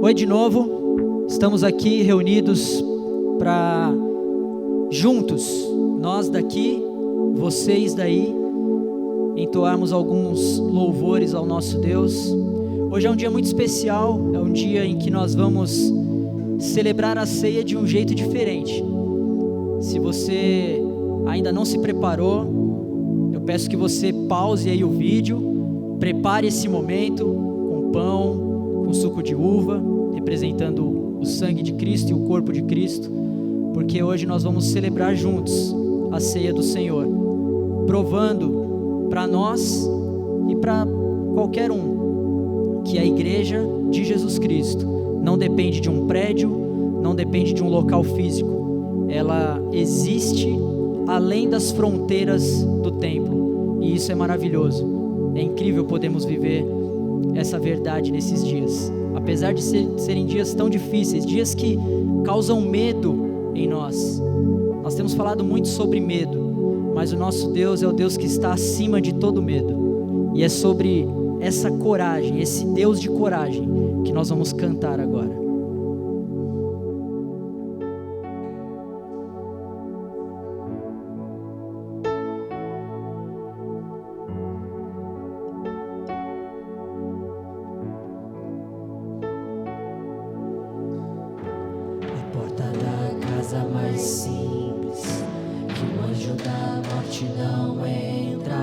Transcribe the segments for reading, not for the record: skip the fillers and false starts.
Oi de novo, estamos aqui reunidos para juntos, nós daqui, vocês daí, entoarmos alguns louvores ao nosso Deus. Hoje é um dia muito especial, é um dia em que nós vamos celebrar a ceia de um jeito diferente. Se você ainda não se preparou, eu peço que você pause aí o vídeo, prepare esse momento com pão, com suco de uva, representando o sangue de Cristo e o corpo de Cristo, porque hoje nós vamos celebrar juntos a ceia do Senhor, provando para nós e para qualquer um que a igreja de Jesus Cristo não depende de um prédio, não depende de um local físico, ela existe além das fronteiras do templo, e isso é maravilhoso, é incrível podermos viver essa verdade nesses dias, apesar de serem dias tão difíceis, dias que causam medo em nós. Nós temos falado muito sobre medo, mas o nosso Deus é o Deus que está acima de todo medo, e é sobre essa coragem, esse Deus de coragem, que nós vamos cantar agora. Mais simples, que o anjo da morte não entra.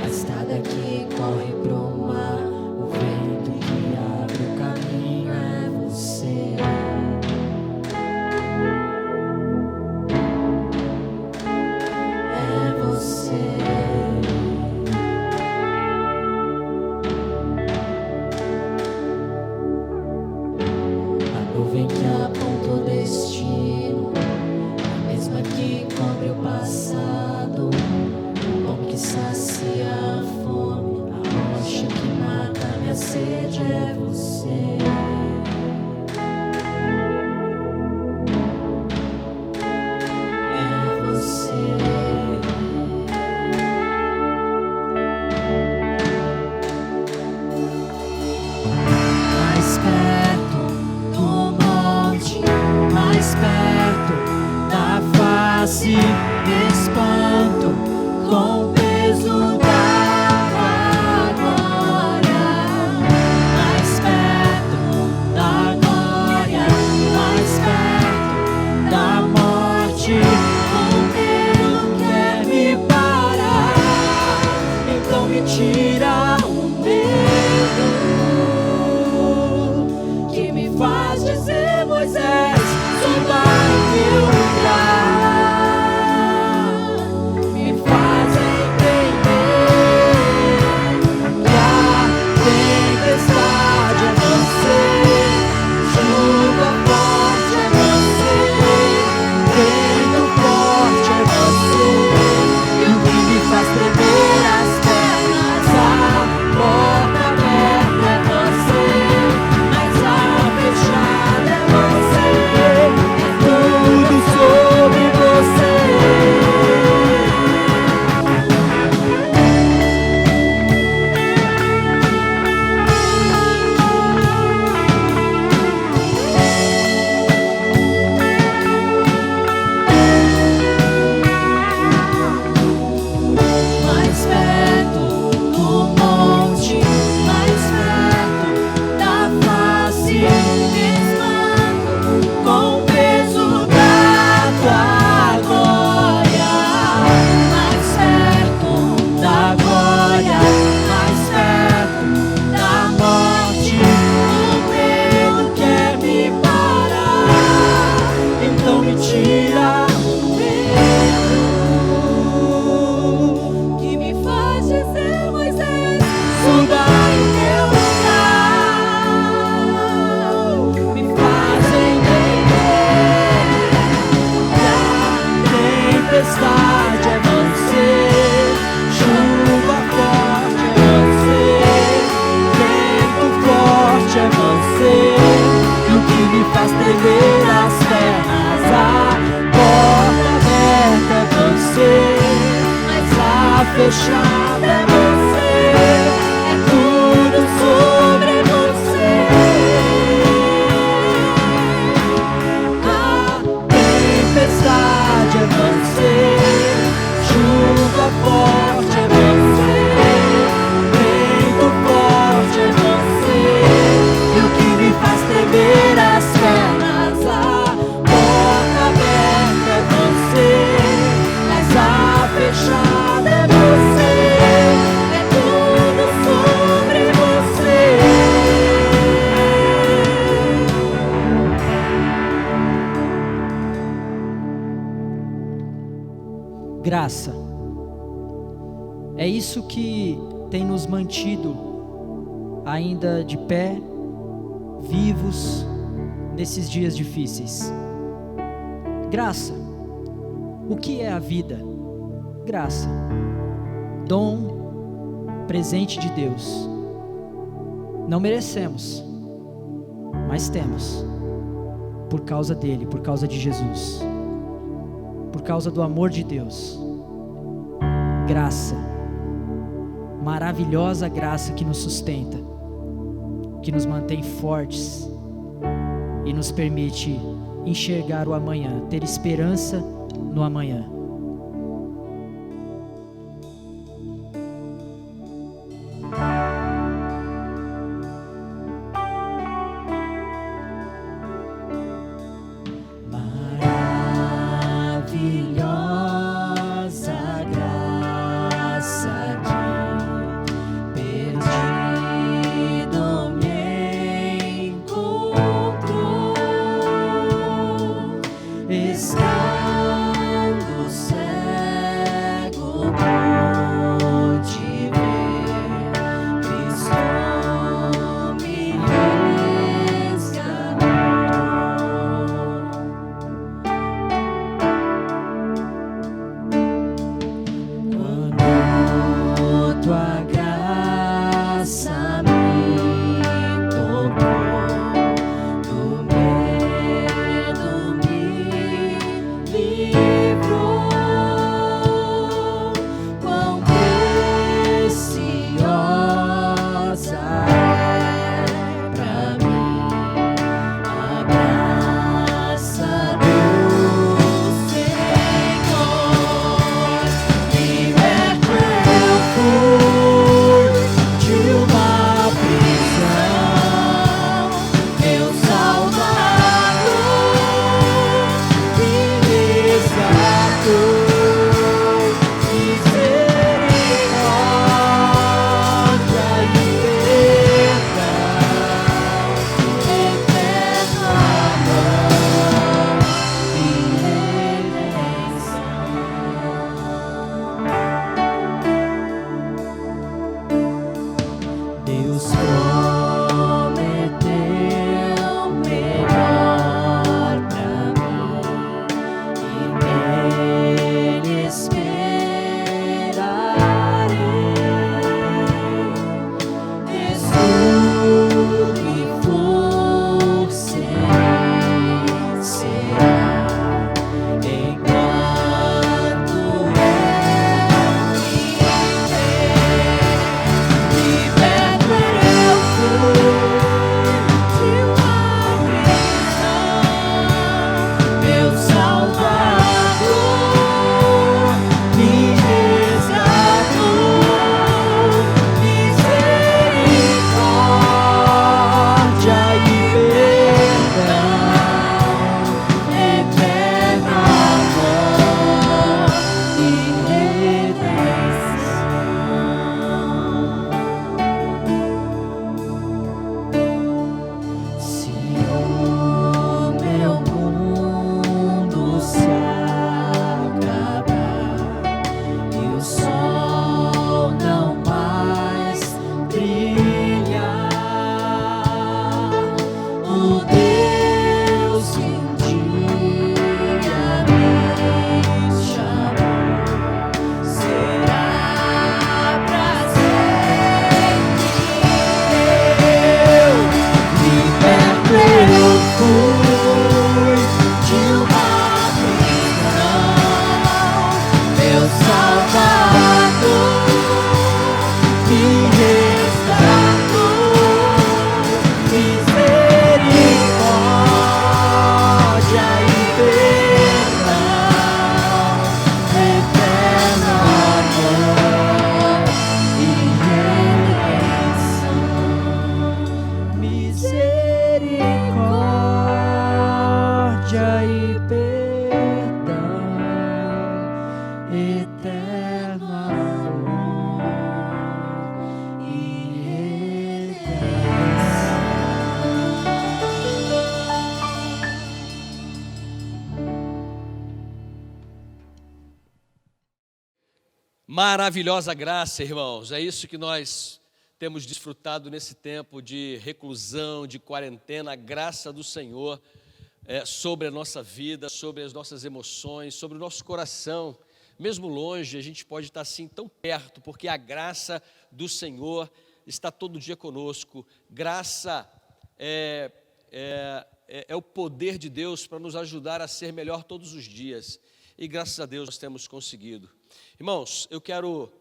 A estrada que corre pro mar, o vento que abre o caminho é você. É você. A nuvem que aponta o destino, que cobre o passado, o pão que sacia a fome, a rocha que mata minha sede é você. É você. Mais perto do monte, mais perto da face, me espanto com o peso da tua glória. Mais perto da glória, mais perto da morte, o medo quer me parar, então me tira o medo que me faz dizer: Moisés, soltar o teu lugar. Fechada é você, é tudo sobre você. Graça. É isso que tem nos mantido ainda de pé, vivos, nesses dias difíceis. Graça. O que é a vida? Graça. Dom, presente de Deus. Não merecemos, mas temos. Por causa dele, por causa de Jesus. Por causa do amor de Deus. Graça. Maravilhosa graça que nos sustenta, que nos mantém fortes e nos permite enxergar o amanhã, ter esperança no amanhã. Maravilhosa graça, irmãos, é isso que nós temos desfrutado nesse tempo de reclusão, de quarentena, a graça do Senhor sobre a nossa vida, sobre as nossas emoções, sobre o nosso coração. Mesmo longe, a gente pode estar assim tão perto, porque a graça do Senhor está todo dia conosco. Graça é o poder de Deus para nos ajudar a ser melhor todos os dias. E graças a Deus nós temos conseguido. Irmãos, eu quero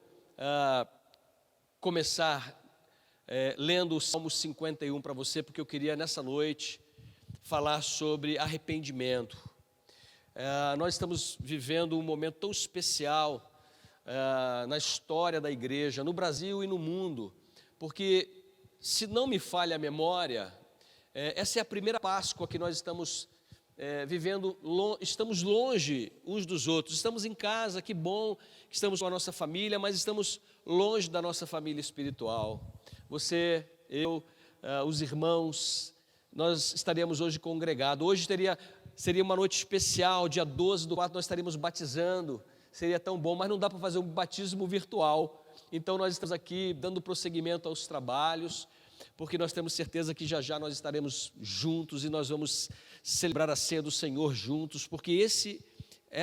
começar lendo o Salmo 51 para você, porque eu queria nessa noite falar sobre arrependimento. Nós estamos vivendo um momento tão especial na história da igreja, no Brasil e no mundo, porque, se não me falha a memória, essa é a primeira Páscoa que nós estamos vivendo, estamos longe uns dos outros, estamos em casa, que bom que estamos com a nossa família, mas estamos longe da nossa família espiritual. Você, eu, os irmãos, nós estaríamos hoje congregados. Hoje seria uma noite especial, dia 12/4 nós estaríamos batizando, seria tão bom, mas não dá para fazer um batismo virtual. Então nós estamos aqui dando prosseguimento aos trabalhos, porque nós temos certeza que já já nós estaremos juntos e nós vamos celebrar a ceia do Senhor juntos, porque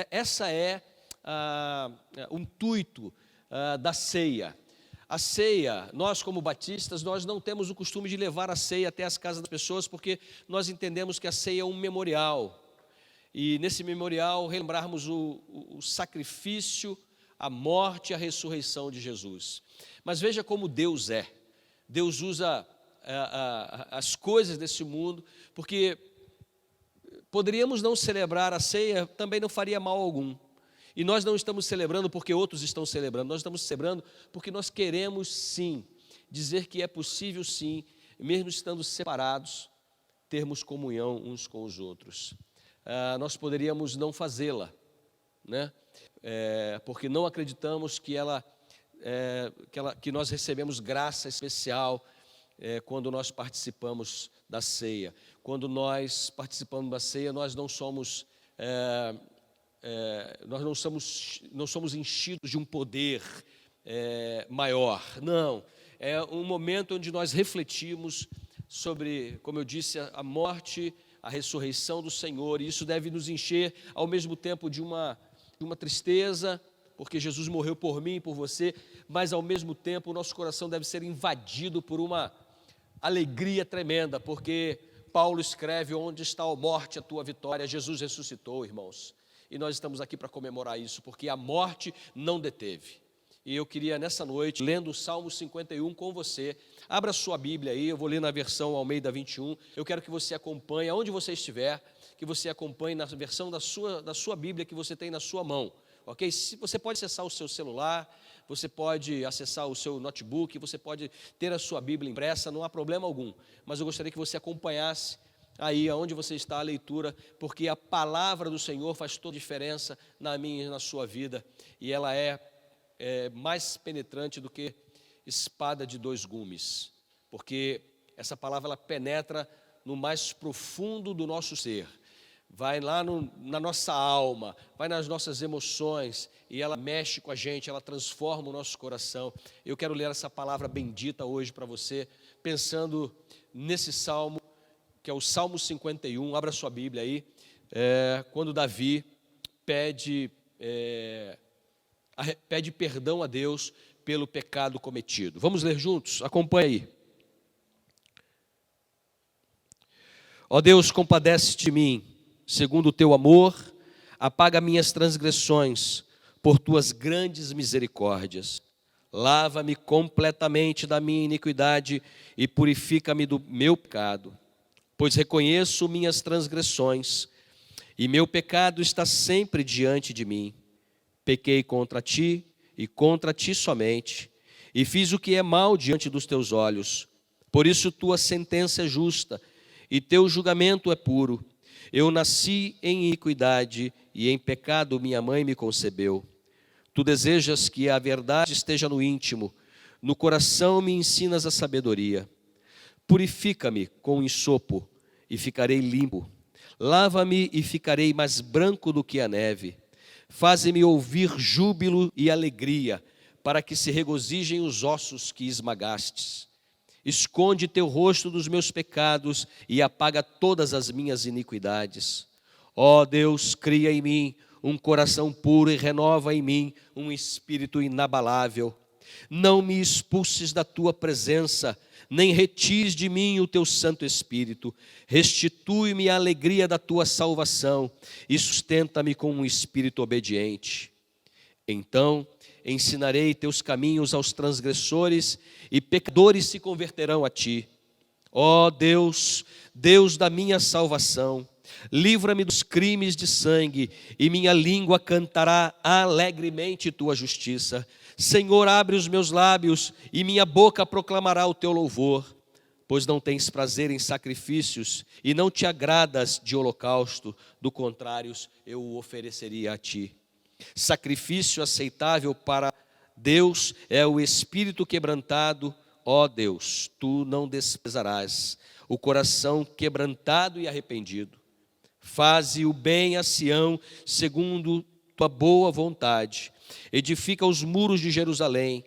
essa é o intuito da ceia. A ceia, nós como batistas, nós não temos o costume de levar a ceia até as casas das pessoas, porque nós entendemos que a ceia é um memorial. E nesse memorial relembrarmos o sacrifício, a morte e a ressurreição de Jesus. Mas veja como Deus é. Deus usa as coisas desse mundo, porque poderíamos não celebrar a ceia, também não faria mal algum. E nós não estamos celebrando porque outros estão celebrando, nós estamos celebrando porque nós queremos sim, dizer que é possível sim, mesmo estando separados, termos comunhão uns com os outros. Nós poderíamos não fazê-la, né? Porque não acreditamos que nós recebemos graça especial quando nós participamos da ceia. Quando nós participamos da ceia, nós não somos enchidos de um poder maior. Não, é um momento onde nós refletimos sobre, como eu disse, a morte, a ressurreição do Senhor, e isso deve nos encher ao mesmo tempo de uma tristeza, porque Jesus morreu por mim e por você, mas ao mesmo tempo o nosso coração deve ser invadido por uma alegria tremenda, porque Paulo escreve: onde está a morte, a tua vitória? Jesus ressuscitou, irmãos. E nós estamos aqui para comemorar isso, porque a morte não deteve. E eu queria nessa noite, lendo o Salmo 51 com você, abra sua Bíblia aí, eu vou ler na versão Almeida 21, eu quero que você acompanhe, aonde você estiver, que você acompanhe na versão da sua Bíblia que você tem na sua mão, ok? Você pode acessar o seu celular, você pode acessar o seu notebook, você pode ter a sua Bíblia impressa, não há problema algum, mas eu gostaria que você acompanhasse aí aonde você está a leitura, porque a palavra do Senhor faz toda a diferença na minha e na sua vida, e ela é mais penetrante do que espada de dois gumes, porque essa palavra ela penetra no mais profundo do nosso ser, vai lá na nossa alma, vai nas nossas emoções, e ela mexe com a gente, ela transforma o nosso coração. Eu quero ler essa palavra bendita hoje para você, pensando nesse salmo, que é o Salmo 51, abra sua Bíblia aí, quando Davi pede perdão a Deus pelo pecado cometido. Vamos ler juntos? Acompanhe aí. Ó Deus, compadece-te de mim, segundo o teu amor, apaga minhas transgressões, por tuas grandes misericórdias. Lava-me completamente da minha iniquidade e purifica-me do meu pecado. Pois reconheço minhas transgressões, e meu pecado está sempre diante de mim. Pequei contra ti, e contra ti somente, e fiz o que é mal diante dos teus olhos. Por isso tua sentença é justa, e teu julgamento é puro. Eu nasci em iniquidade, e em pecado minha mãe me concebeu. Tu desejas que a verdade esteja no íntimo, no coração me ensinas a sabedoria. Purifica-me com ensopo, e ficarei limpo. Lava-me e ficarei mais branco do que a neve. Faze-me ouvir júbilo e alegria, para que se regozijem os ossos que esmagastes. Esconde teu rosto dos meus pecados e apaga todas as minhas iniquidades. Ó Deus, cria em mim um coração puro e renova em mim um espírito inabalável. Não me expulses da tua presença, nem retires de mim o teu Santo Espírito. Restitui-me a alegria da tua salvação e sustenta-me com um espírito obediente. Então ensinarei teus caminhos aos transgressores e pecadores se converterão a ti. Ó Deus, Deus da minha salvação, livra-me dos crimes de sangue e minha língua cantará alegremente tua justiça. Senhor, abre os meus lábios e minha boca proclamará o teu louvor. Pois não tens prazer em sacrifícios e não te agradas de holocausto, do contrário eu o ofereceria a ti. Sacrifício aceitável para Deus é o espírito quebrantado. Ó Deus, tu não desprezarás o coração quebrantado e arrependido. Faze o bem a Sião segundo tua boa vontade. Edifica os muros de Jerusalém.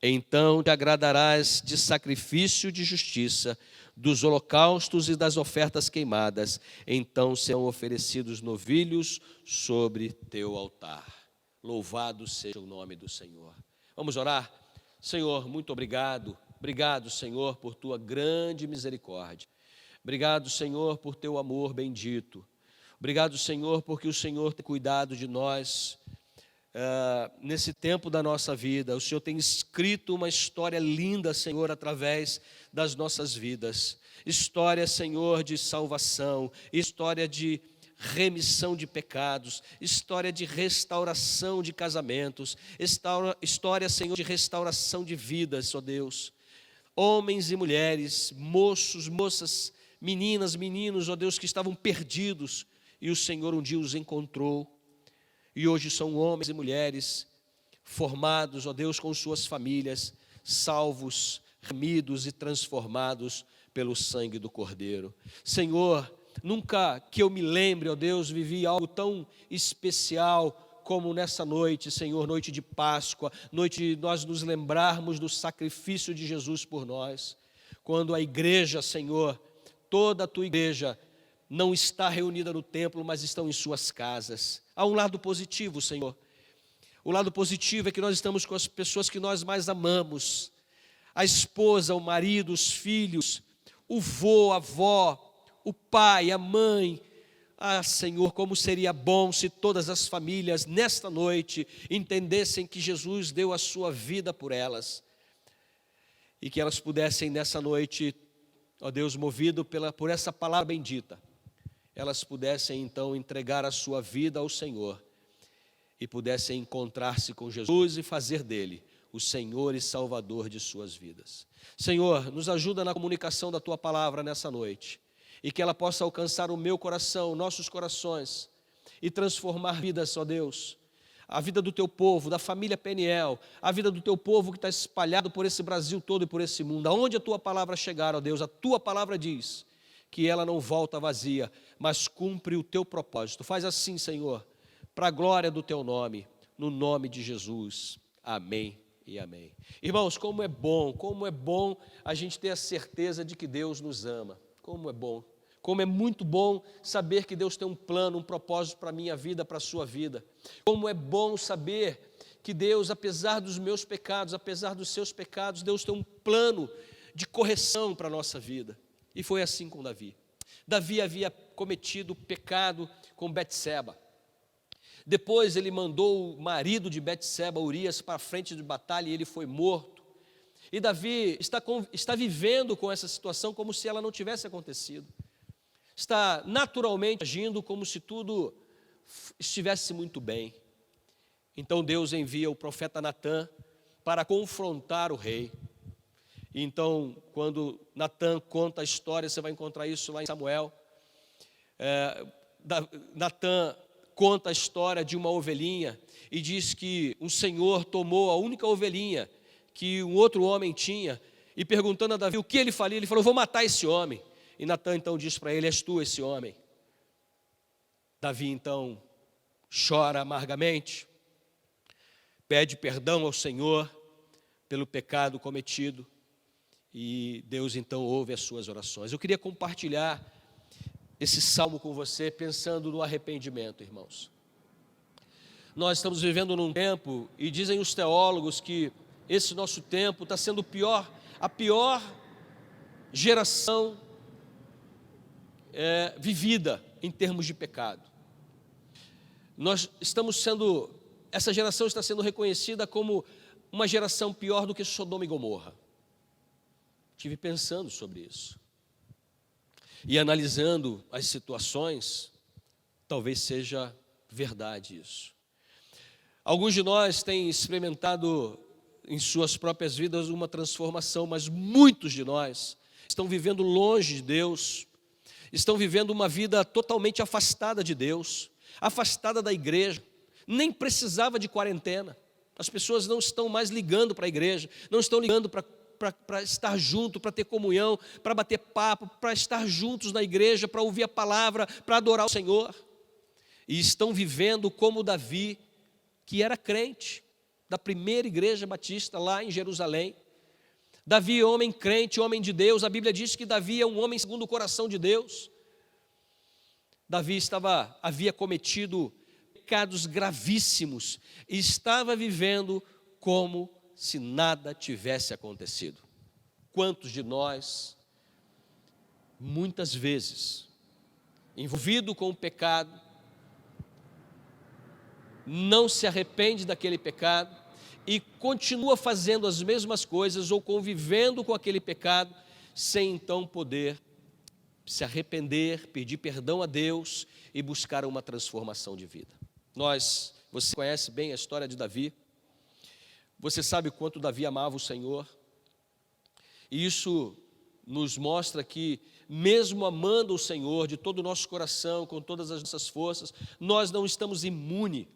Então te agradarás de sacrifício de justiça, dos holocaustos e das ofertas queimadas. Então serão oferecidos novilhos sobre teu altar. Louvado seja o nome do Senhor. Vamos orar? Senhor, muito obrigado. Obrigado, Senhor, por tua grande misericórdia. Obrigado, Senhor, por teu amor bendito. Obrigado, Senhor, porque o Senhor tem cuidado de nós. Nesse tempo da nossa vida, o Senhor tem escrito uma história linda, Senhor, através das nossas vidas. História, Senhor, de salvação, história de remissão de pecados, história de restauração de casamentos, história, Senhor, de restauração de vidas, ó Deus. Homens e mulheres, moços, moças, meninas, meninos, ó Deus, que estavam perdidos e o Senhor um dia os encontrou. E hoje são homens e mulheres formados, ó Deus, com suas famílias, salvos, remidos e transformados pelo sangue do Cordeiro. Senhor, nunca que eu me lembre, ó Deus, vivi algo tão especial como nessa noite, Senhor, noite de Páscoa, noite de nós nos lembrarmos do sacrifício de Jesus por nós. Quando a igreja, Senhor, toda a tua igreja, não está reunida no templo, mas estão em suas casas. Há um lado positivo, Senhor. O lado positivo é que nós estamos com as pessoas que nós mais amamos. A esposa, o marido, os filhos, o vô, a avó, o pai, a mãe. Ah, Senhor, como seria bom se todas as famílias nesta noite entendessem que Jesus deu a sua vida por elas. E que elas pudessem nessa noite, ó Deus, movido por essa palavra bendita, elas pudessem então entregar a sua vida ao Senhor e pudessem encontrar-se com Jesus e fazer dele o Senhor e Salvador de suas vidas. Senhor, nos ajuda na comunicação da tua palavra nessa noite e que ela possa alcançar o meu coração, nossos corações e transformar vidas, ó Deus, a vida do teu povo, da família Peniel, a vida do teu povo que está espalhado por esse Brasil todo e por esse mundo. Aonde a tua palavra chegar, ó Deus, a tua palavra diz que ela não volta vazia, mas cumpre o teu propósito. Faz assim, Senhor, para a glória do teu nome, no nome de Jesus. Amém e amém. Irmãos, como é bom a gente ter a certeza de que Deus nos ama. Como é muito bom saber que Deus tem um plano, um propósito para a minha vida, para a sua vida. Como é bom saber que Deus, apesar dos meus pecados, apesar dos seus pecados, Deus tem um plano de correção para a nossa vida. E foi assim com Davi. Davi havia cometido pecado com Betseba. Depois ele mandou o marido de Betseba, Urias, para a frente de batalha e ele foi morto. E Davi está vivendo com essa situação como se ela não tivesse acontecido. Está naturalmente agindo como se tudo estivesse muito bem. Então Deus envia o profeta Natã para confrontar o rei. Então, quando Natã conta a história, você vai encontrar isso lá em Samuel. Natã conta a história de uma ovelhinha e diz que um senhor tomou a única ovelhinha que um outro homem tinha e perguntando a Davi o que ele faria, ele falou, vou matar esse homem. E Natã então diz para ele, és tu esse homem. Davi então chora amargamente, pede perdão ao Senhor pelo pecado cometido, e Deus então ouve as suas orações. Eu queria compartilhar esse salmo com você, pensando no arrependimento, irmãos. Nós estamos vivendo num tempo, e dizem os teólogos que esse nosso tempo está sendo a pior geração vivida em termos de pecado. Essa geração está sendo reconhecida como uma geração pior do que Sodoma e Gomorra. Estive pensando sobre isso. E analisando as situações, talvez seja verdade isso. Alguns de nós têm experimentado em suas próprias vidas uma transformação, mas muitos de nós estão vivendo longe de Deus, estão vivendo uma vida totalmente afastada de Deus, afastada da igreja, nem precisava de quarentena. As pessoas não estão mais ligando para a igreja, não estão ligando para estar junto, para ter comunhão, para bater papo, para estar juntos na igreja, para ouvir a palavra, para adorar o Senhor. E estão vivendo como Davi, que era crente, da primeira igreja batista lá em Jerusalém. Davi, homem crente, homem de Deus. A Bíblia diz que Davi é um homem segundo o coração de Deus. Davi havia cometido pecados gravíssimos e estava vivendo como se nada tivesse acontecido. Quantos de nós, muitas vezes, envolvido com o pecado, não se arrepende daquele pecado e continua fazendo as mesmas coisas ou convivendo com aquele pecado, sem então poder se arrepender, pedir perdão a Deus e buscar uma transformação de vida. Você conhece bem a história de Davi, você sabe o quanto Davi amava o Senhor, e isso nos mostra que, mesmo amando o Senhor de todo o nosso coração, com todas as nossas forças, nós não estamos imunes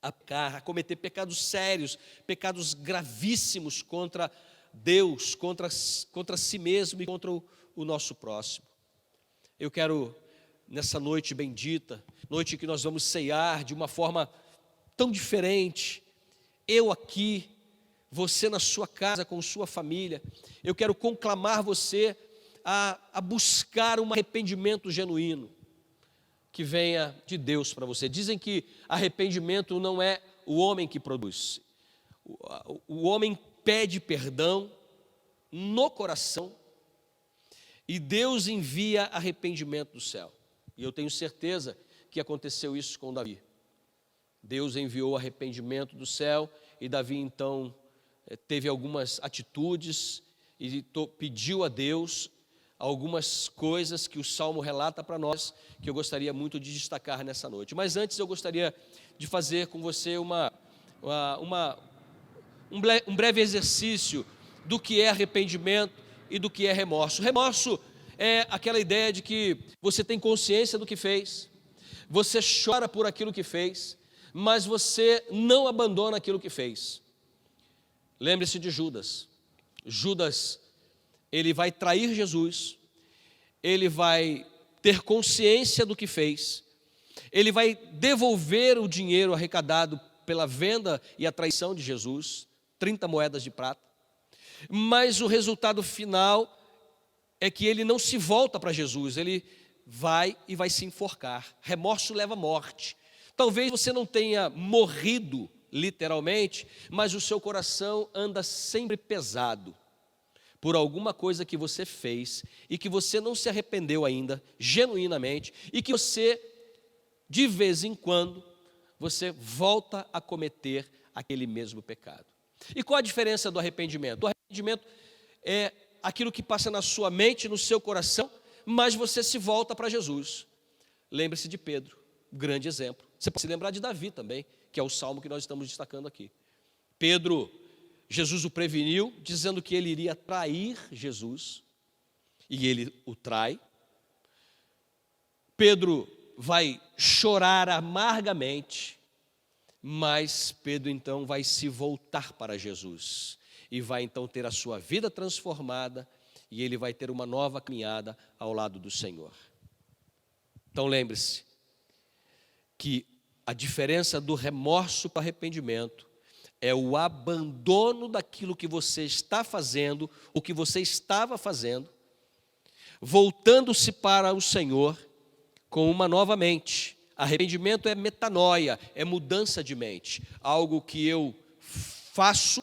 a pecar, a cometer pecados sérios, pecados gravíssimos contra Deus, contra si mesmo e contra o nosso próximo. Eu quero, nessa noite bendita, noite que nós vamos ceiar de uma forma tão diferente, eu aqui, você na sua casa, com sua família, eu quero conclamar você a buscar um arrependimento genuíno, que venha de Deus para você. Dizem que arrependimento não é o homem que produz. O homem pede perdão no coração e Deus envia arrependimento do céu. E eu tenho certeza que aconteceu isso com Davi. Deus enviou arrependimento do céu e Davi então teve algumas atitudes e pediu a Deus algumas coisas que o Salmo relata para nós, que eu gostaria muito de destacar nessa noite. Mas antes eu gostaria de fazer com você um breve exercício do que é arrependimento e do que é remorso. Remorso é aquela ideia de que você tem consciência do que fez, você chora por aquilo que fez, mas você não abandona aquilo que fez. Lembre-se de Judas. Judas, ele vai trair Jesus, ele vai ter consciência do que fez, ele vai devolver o dinheiro arrecadado pela venda e a traição de Jesus, 30 moedas de prata, mas o resultado final é que ele não se volta para Jesus, ele vai e vai se enforcar. Remorso leva à morte. Talvez você não tenha morrido literalmente, mas o seu coração anda sempre pesado por alguma coisa que você fez e que você não se arrependeu ainda, genuinamente, e que você, de vez em quando, você volta a cometer aquele mesmo pecado. E qual a diferença do arrependimento? O arrependimento é aquilo que passa na sua mente, no seu coração, mas você se volta para Jesus. Lembre-se de Pedro, grande exemplo. Você pode se lembrar de Davi também, que é o salmo que nós estamos destacando aqui. Pedro, Jesus o preveniu, dizendo que ele iria trair Jesus, e ele o trai. Pedro vai chorar amargamente, mas Pedro então vai se voltar para Jesus, e vai então ter a sua vida transformada, e ele vai ter uma nova caminhada ao lado do Senhor. Então lembre-se que a diferença do remorso para o arrependimento é o abandono daquilo que você está fazendo, o que você estava fazendo, voltando-se para o Senhor com uma nova mente. Arrependimento é metanoia, é mudança de mente. Algo que eu faço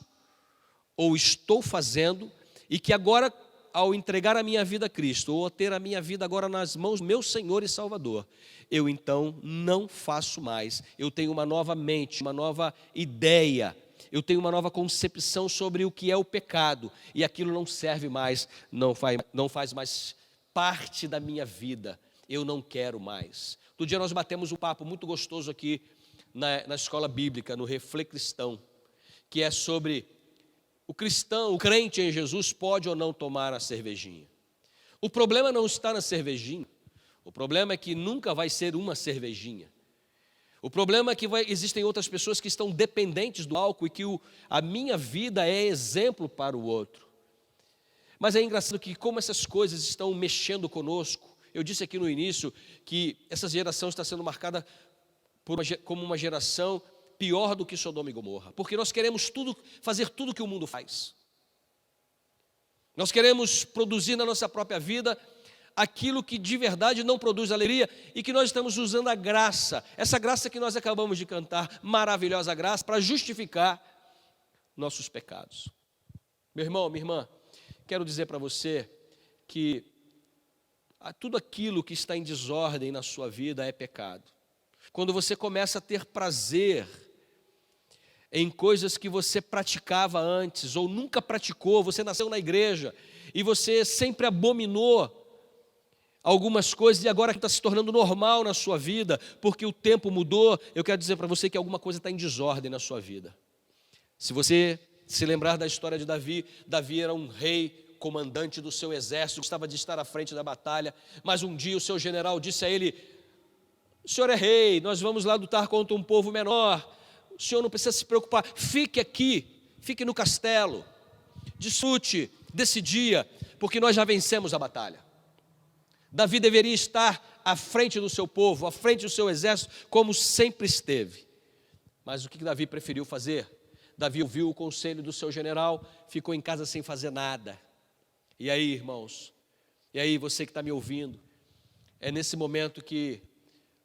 ou estou fazendo e que agora, ao entregar a minha vida a Cristo, ou ter a minha vida agora nas mãos do meu Senhor e Salvador, eu então não faço mais. Eu tenho uma nova mente, uma nova ideia, eu tenho uma nova concepção sobre o que é o pecado, e aquilo não serve mais, não faz mais parte da minha vida, eu não quero mais. Outro dia nós batemos um papo muito gostoso aqui na escola bíblica, no Reflê Cristão, que é sobre o cristão, o crente em Jesus pode ou não tomar a cervejinha. O problema não está na cervejinha, o problema é que nunca vai ser uma cervejinha. O problema é que existem outras pessoas que estão dependentes do álcool e que a minha vida é exemplo para o outro. Mas é engraçado que como essas coisas estão mexendo conosco, eu disse aqui no início que essa geração está sendo marcada como uma geração pior do que Sodoma e Gomorra, porque nós queremos fazer tudo que o mundo faz. Nós queremos produzir na nossa própria vida aquilo que de verdade não produz alegria e que nós estamos usando a graça, essa graça que nós acabamos de cantar, maravilhosa graça, para justificar nossos pecados. Meu irmão, minha irmã, quero dizer para você que tudo aquilo que está em desordem na sua vida é pecado. Quando você começa a ter prazer em coisas que você praticava antes ou nunca praticou, você nasceu na igreja e você sempre abominou algumas coisas e agora está se tornando normal na sua vida, porque o tempo mudou, eu quero dizer para você que alguma coisa está em desordem na sua vida. Se você se lembrar da história de Davi, Davi era um rei, comandante do seu exército, gostava de estar à frente da batalha, mas um dia o seu general disse a ele: o senhor é rei, nós vamos lá lutar contra um povo menor, o senhor não precisa se preocupar, fique aqui, fique no castelo, desfrute desse dia, porque nós já vencemos a batalha. Davi deveria estar à frente do seu povo, à frente do seu exército, como sempre esteve. Mas o que Davi preferiu fazer? Davi ouviu o conselho do seu general, ficou em casa sem fazer nada. E aí, irmãos, e aí você que está me ouvindo, é nesse momento que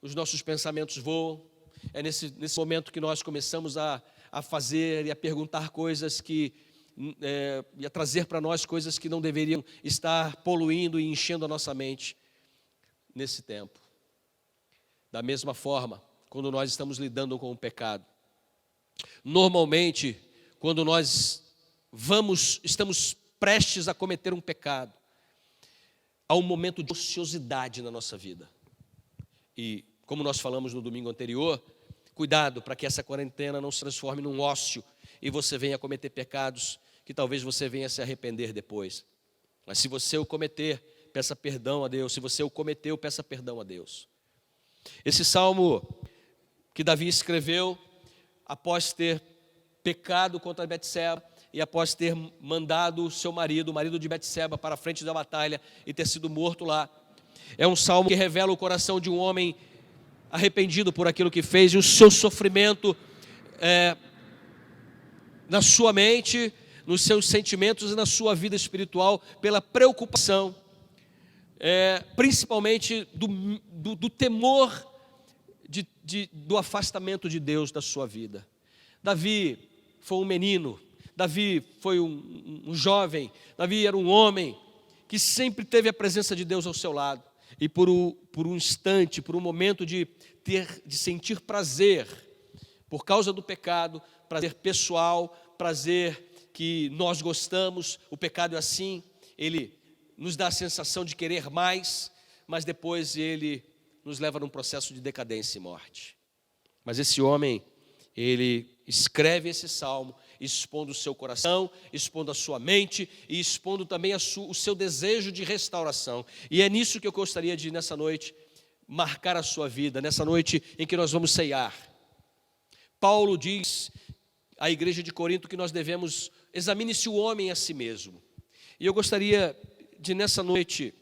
os nossos pensamentos voam, é nesse momento que nós começamos a fazer e a perguntar coisas e a trazer para nós coisas que não deveriam estar poluindo e enchendo a nossa mente nesse tempo. Da mesma forma, quando nós estamos lidando com o pecado, normalmente, quando nós estamos prestes a cometer um pecado, há um momento de ociosidade na nossa vida. E como nós falamos no domingo anterior, cuidado para que essa quarentena não se transforme num ócio e você venha cometer pecados que talvez você venha se arrepender depois. Mas se você o cometer, peça perdão a Deus. Se você o cometeu, peça perdão a Deus. Esse salmo que Davi escreveu após ter pecado contra Betseba e após ter mandado o seu marido, o marido de Betseba, para a frente da batalha e ter sido morto lá. É um salmo que revela o coração de um homem arrependido por aquilo que fez e o seu sofrimento na sua mente, nos seus sentimentos e na sua vida espiritual pela preocupação, principalmente do temor do afastamento de Deus da sua vida. Davi foi um menino, Davi foi um jovem, Davi era um homem que sempre teve a presença de Deus ao seu lado. E por um instante, por um momento de sentir prazer, por causa do pecado, prazer pessoal, prazer que nós gostamos, o pecado é assim, ele nos dá a sensação de querer mais, mas depois ele nos leva num processo de decadência e morte. Mas esse homem, ele escreve esse salmo, expondo o seu coração, expondo a sua mente e expondo também o seu desejo de restauração. E é nisso que eu gostaria de, nessa noite, marcar a sua vida, nessa noite em que nós vamos ceiar. Paulo diz à igreja de Corinto que nós devemos examine-se o homem a si mesmo. E eu gostaria de, nessa noite,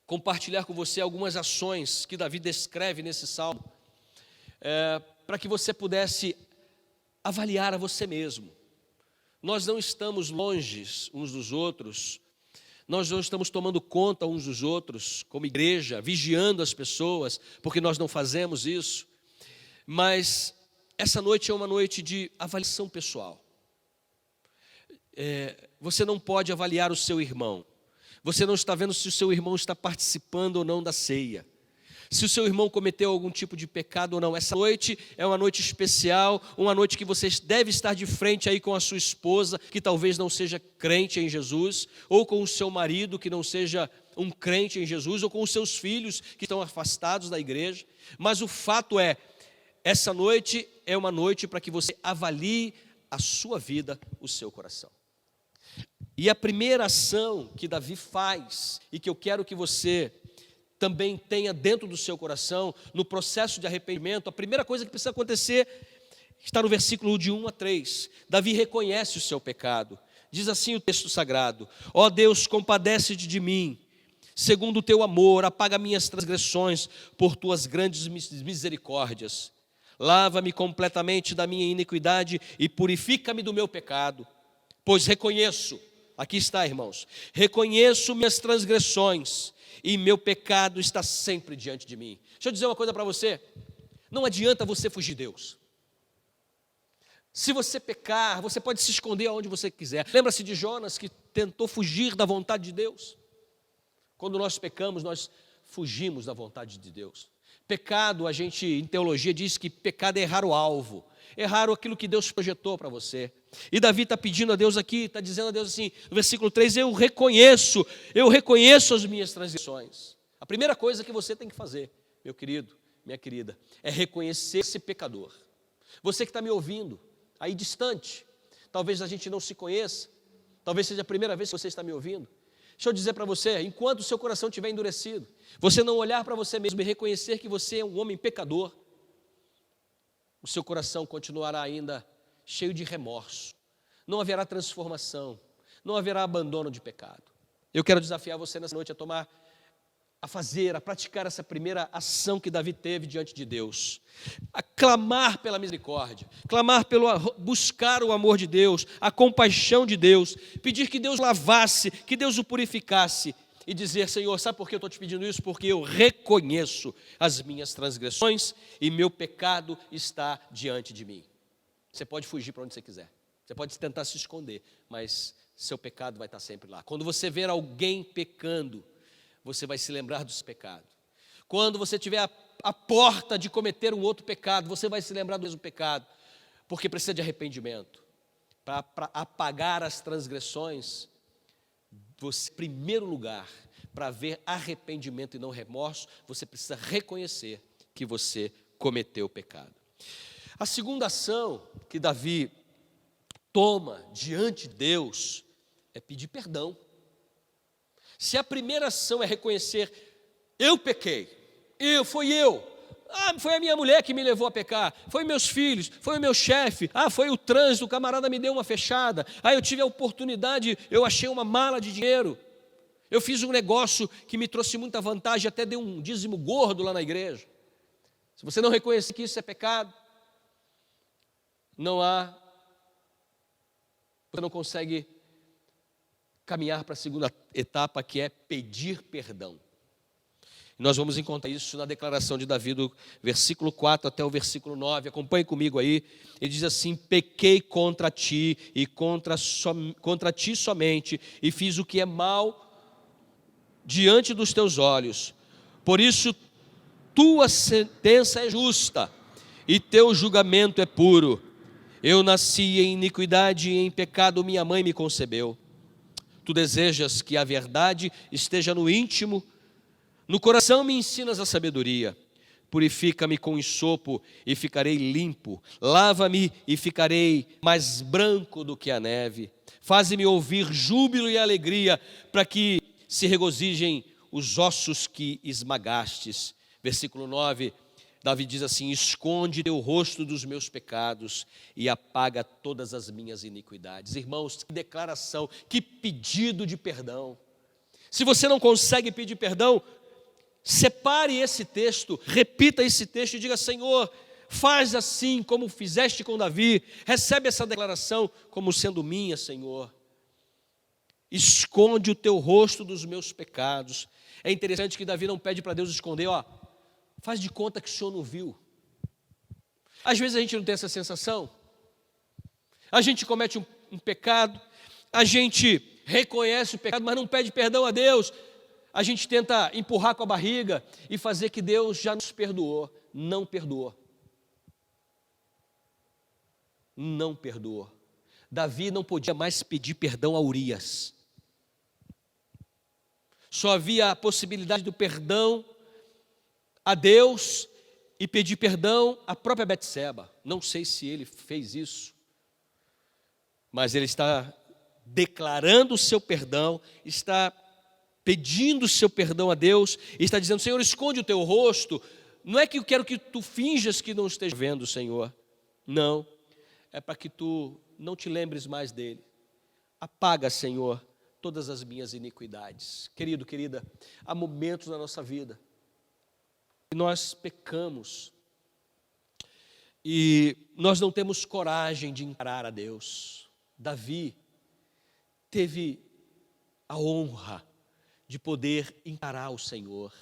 compartilhar com você algumas ações que Davi descreve nesse salmo, para que você pudesse avaliar a você mesmo. Nós não estamos longe uns dos outros, nós não estamos tomando conta uns dos outros, como igreja, vigiando as pessoas, porque nós não fazemos isso. Mas essa noite é uma noite de avaliação pessoal. Você não pode avaliar o seu irmão. Você não está vendo se o seu irmão está participando ou não da ceia. Se o seu irmão cometeu algum tipo de pecado ou não. Essa noite é uma noite especial, uma noite que você deve estar de frente aí com a sua esposa, que talvez não seja crente em Jesus, ou com o seu marido, que não seja um crente em Jesus, ou com os seus filhos, que estão afastados da igreja. Mas o fato é, essa noite é uma noite para que você avalie a sua vida, o seu coração. E a primeira ação que Davi faz, e que eu quero que você também tenha dentro do seu coração, no processo de arrependimento, a primeira coisa que precisa acontecer está no versículo de 1 a 3. Davi reconhece o seu pecado. Diz assim o texto sagrado: ó Deus, compadece-te de mim, segundo o teu amor, apaga minhas transgressões por tuas grandes misericórdias. Lava-me completamente da minha iniquidade e purifica-me do meu pecado, pois reconheço, aqui está, irmãos, reconheço minhas transgressões e meu pecado está sempre diante de mim. Deixa eu dizer uma coisa para você, não adianta você fugir de Deus. Se você pecar, você pode se esconder aonde você quiser. Lembra-se de Jonas, que tentou fugir da vontade de Deus? Quando nós pecamos, nós fugimos da vontade de Deus. Pecado, a gente em teologia diz que pecado é errar o alvo, errar aquilo que Deus projetou para você. E Davi está pedindo a Deus aqui, está dizendo a Deus assim, no versículo 3, eu reconheço as minhas transgressões. A primeira coisa que você tem que fazer, meu querido, minha querida, é reconhecer esse pecador. Você que está me ouvindo, aí distante, talvez a gente não se conheça, talvez seja a primeira vez que você está me ouvindo. Deixa eu dizer para você, enquanto o seu coração estiver endurecido, você não olhar para você mesmo e reconhecer que você é um homem pecador, o seu coração continuará ainda cheio de remorso, não haverá transformação, não haverá abandono de pecado. Eu quero desafiar você nessa noite a praticar essa primeira ação que Davi teve diante de Deus, a clamar pela misericórdia, buscar o amor de Deus, a compaixão de Deus, pedir que Deus lavasse, que Deus o purificasse e dizer, Senhor, sabe por que eu estou te pedindo isso? Porque eu reconheço as minhas transgressões e meu pecado está diante de mim. Você pode fugir para onde você quiser, você pode tentar se esconder, mas seu pecado vai estar sempre lá. Quando você ver alguém pecando, você vai se lembrar dos pecados. Quando você tiver a porta de cometer um outro pecado, você vai se lembrar do mesmo pecado, porque precisa de arrependimento. Para apagar as transgressões, você, em primeiro lugar, para ver arrependimento e não remorso, você precisa reconhecer que você cometeu o pecado. A segunda ação que Davi toma diante de Deus é pedir perdão. Se a primeira ação é reconhecer, eu pequei, foi a minha mulher que me levou a pecar, foi meus filhos, foi o meu chefe, foi o trânsito, o camarada me deu uma fechada, eu tive a oportunidade, eu achei uma mala de dinheiro, eu fiz um negócio que me trouxe muita vantagem, até dei um dízimo gordo lá na igreja. Se você não reconhecer que isso é pecado, você não consegue caminhar para a segunda etapa, que é pedir perdão. Nós vamos encontrar isso na declaração de Davi, do versículo 4 até o versículo 9. Acompanhe comigo aí. Ele diz assim: pequei contra ti e contra ti somente, e fiz o que é mal diante dos teus olhos. Por isso, tua sentença é justa e teu julgamento é puro. Eu nasci em iniquidade e em pecado minha mãe me concebeu. Tu desejas que a verdade esteja no íntimo, no coração me ensinas a sabedoria. Purifica-me com ensopo e ficarei limpo. Lava-me e ficarei mais branco do que a neve. Faze-me ouvir júbilo e alegria, para que se regozijem os ossos que esmagastes. Versículo 9, Davi diz assim: esconde teu rosto dos meus pecados e apaga todas as minhas iniquidades. Irmãos, que declaração, que pedido de perdão. Se você não consegue pedir perdão, separe esse texto, repita esse texto e diga: Senhor, Faz assim como fizeste com Davi. Recebe essa declaração como sendo minha, Senhor. Esconde o teu rosto dos meus pecados. É interessante que Davi não pede para Deus esconder, faz de conta que o Senhor não viu. Às vezes a gente não tem essa sensação. A gente comete um pecado, a gente reconhece o pecado, mas não pede perdão a Deus. A gente tenta empurrar com a barriga e fazer que Deus já nos perdoou. Não perdoou. Não perdoou. Davi não podia mais pedir perdão a Urias. Só havia a possibilidade do perdão a Deus e pedir perdão à própria Betseba. Não sei se ele fez isso, mas ele está declarando o seu perdão, está pedindo o seu perdão a Deus, e está dizendo: Senhor, esconde o teu rosto. Não é que eu quero que tu finjas que não esteja vendo, Senhor. Não, é para que tu não te lembres mais dele. Apaga, Senhor, todas as minhas iniquidades. Querido, querida, há momentos na nossa vida que nós pecamos e nós não temos coragem de encarar a Deus. Davi teve a honra de poder encarar o Senhor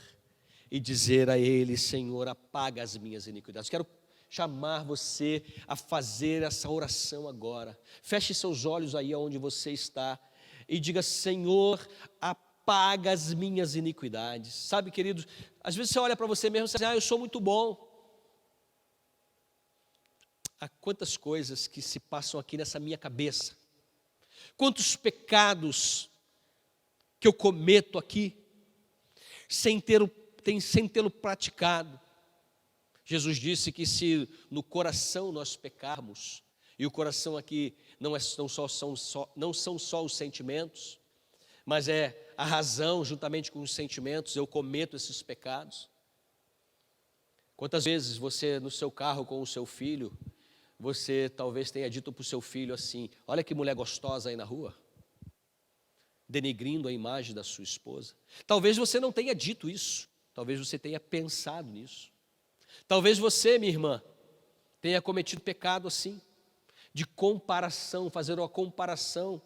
e dizer a Ele: Senhor, apaga as minhas iniquidades. Quero chamar você a fazer essa oração agora. Feche seus olhos aí onde você está e diga: Senhor, apaga as minhas iniquidades. Sabe, queridos, às vezes você olha para você mesmo e diz: eu sou muito bom. Há quantas coisas que se passam aqui nessa minha cabeça, quantos pecados que eu cometo aqui, sem tê-lo praticado. Jesus disse que se no coração nós pecarmos, e o coração aqui não são só os sentimentos, mas é a razão juntamente com os sentimentos, eu cometo esses pecados. Quantas vezes você no seu carro com o seu filho, você talvez tenha dito para o seu filho assim: olha que mulher gostosa aí na rua, denegrindo a imagem da sua esposa. Talvez você não tenha dito isso, talvez você tenha pensado nisso. Talvez você, minha irmã, tenha cometido pecado assim, de comparação, fazer uma comparação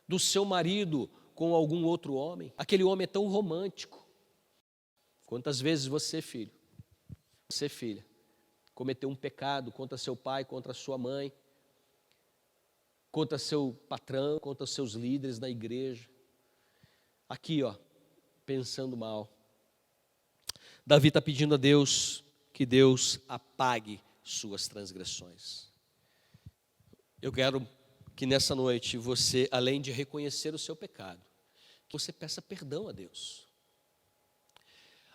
do seu marido com algum outro homem. Aquele homem é tão romântico. Quantas vezes você, filho, você, filha, cometeu um pecado contra seu pai, contra sua mãe, contra seu patrão, contra seus líderes na igreja. Aqui, pensando mal. Davi está pedindo a Deus que Deus apague suas transgressões. Eu quero que nessa noite você, além de reconhecer o seu pecado, que você peça perdão a Deus.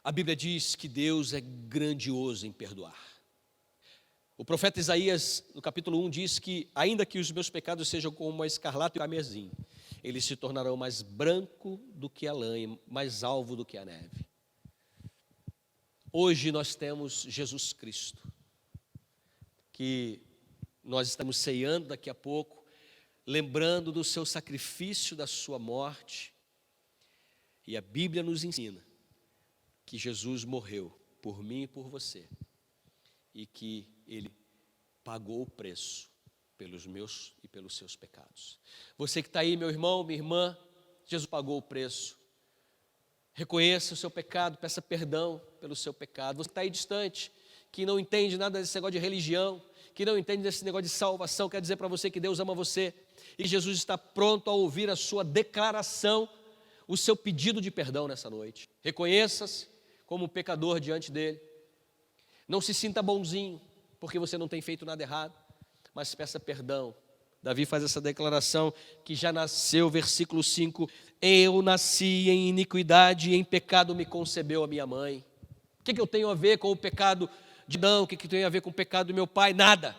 A Bíblia diz que Deus é grandioso em perdoar. O profeta Isaías, no capítulo 1, diz que ainda que os meus pecados sejam como a escarlate e o carmesim, eles se tornarão mais branco do que a lã, mais alvo do que a neve. Hoje nós temos Jesus Cristo, que nós estamos ceando daqui a pouco, lembrando do seu sacrifício, da sua morte. E a Bíblia nos ensina que Jesus morreu por mim e por você, e que Ele pagou o preço pelos meus e pelos seus pecados. Você que está aí, meu irmão, minha irmã, Jesus pagou o preço. Reconheça o seu pecado, peça perdão pelo seu pecado. Você que está aí distante, que não entende nada desse negócio de religião, que não entende desse negócio de salvação, quer dizer para você que Deus ama você e Jesus está pronto a ouvir a sua declaração, o seu pedido de perdão nessa noite. Reconheça-se como pecador diante dele. Não se sinta bonzinho, porque você não tem feito nada errado, mas peça perdão. Davi faz essa declaração que já nasceu, versículo 5, eu nasci em iniquidade e em pecado me concebeu a minha mãe. O que eu tenho a ver com o pecado de Adão? O que eu tenho a ver com o pecado do meu pai? Nada.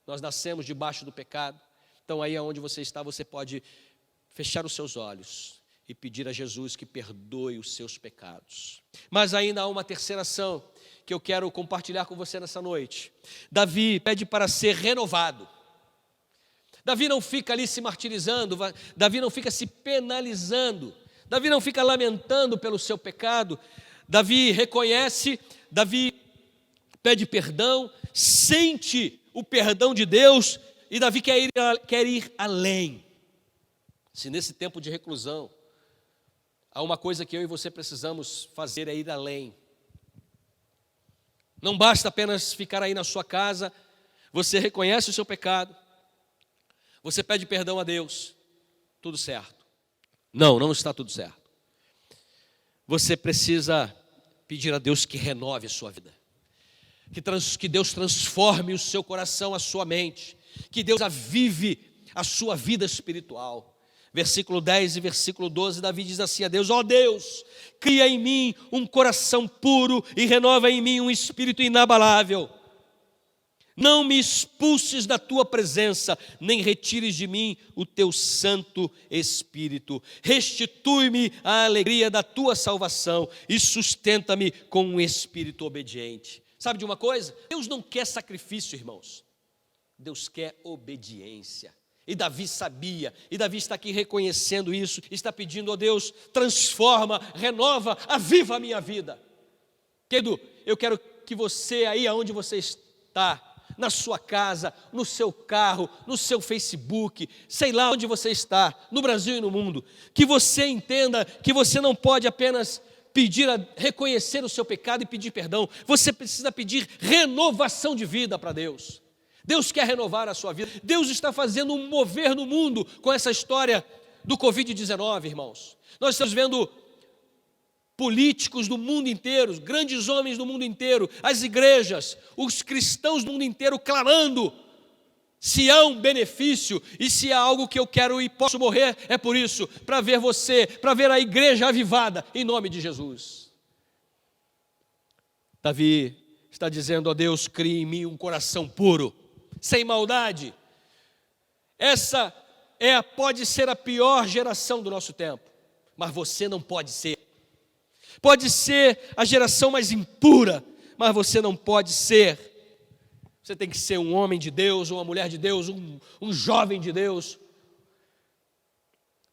Nós nascemos debaixo do pecado. Então aí onde você está, você pode fechar os seus olhos e pedir a Jesus que perdoe os seus pecados. Mas ainda há uma terceira ação que eu quero compartilhar com você nessa noite. Davi pede para ser renovado. Davi não fica ali se martirizando, Davi não fica se penalizando, Davi não fica lamentando pelo seu pecado. Davi reconhece, Davi pede perdão, sente o perdão de Deus e Davi quer ir além. Se nesse tempo de reclusão, há uma coisa que eu e você precisamos fazer, é ir além. Não basta apenas ficar aí na sua casa, você reconhece o seu pecado, você pede perdão a Deus, tudo certo. Não está tudo certo. Você precisa pedir a Deus que renove a sua vida, que Deus transforme o seu coração, a sua mente, que Deus avive a sua vida espiritual. Versículo 10 e versículo 12, Davi diz assim a Deus: ó Deus, cria em mim um coração puro e renova em mim um espírito inabalável. Não me expulses da tua presença, nem retires de mim o teu Santo Espírito. Restitui-me a alegria da tua salvação e sustenta-me com um espírito obediente. Sabe de uma coisa? Deus não quer sacrifício, irmãos. Deus quer obediência. E Davi sabia, e Davi está aqui reconhecendo isso, está pedindo a Deus: transforma, renova, aviva a minha vida. Querido, eu quero que você aí aonde você está, na sua casa, no seu carro, no seu Facebook, sei lá onde você está, no Brasil e no mundo, que você entenda que você não pode apenas reconhecer o seu pecado e pedir perdão, você precisa pedir renovação de vida para Deus. Deus quer renovar a sua vida. Deus está fazendo um mover no mundo com essa história do Covid-19, irmãos. Nós estamos vendo políticos do mundo inteiro, grandes homens do mundo inteiro, as igrejas, os cristãos do mundo inteiro clamando: se há um benefício e se há algo que eu quero e posso morrer, é por isso, para ver você, para ver a igreja avivada, em nome de Jesus. Davi está dizendo a Deus: crie em mim um coração puro, sem maldade. Essa pode ser a pior geração do nosso tempo, mas você não pode ser. Pode ser a geração mais impura, mas você não pode ser. Você tem que ser um homem de Deus, uma mulher de Deus, um jovem de Deus.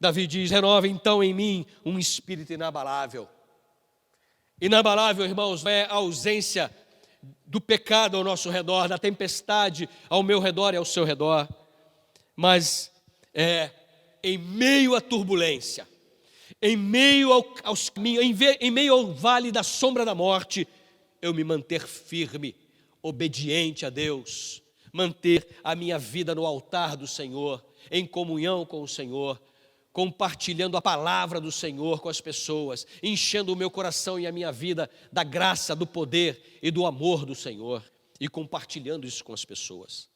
Davi diz: renova então em mim um espírito inabalável. Inabalável, irmãos, não é a ausência do pecado ao nosso redor, da tempestade ao meu redor e ao seu redor, mas em meio à turbulência, em meio aos caminhos, em meio ao vale da sombra da morte, eu me manter firme, obediente a Deus, manter a minha vida no altar do Senhor, em comunhão com o Senhor, compartilhando a palavra do Senhor com as pessoas, enchendo o meu coração e a minha vida da graça, do poder e do amor do Senhor, e compartilhando isso com as pessoas.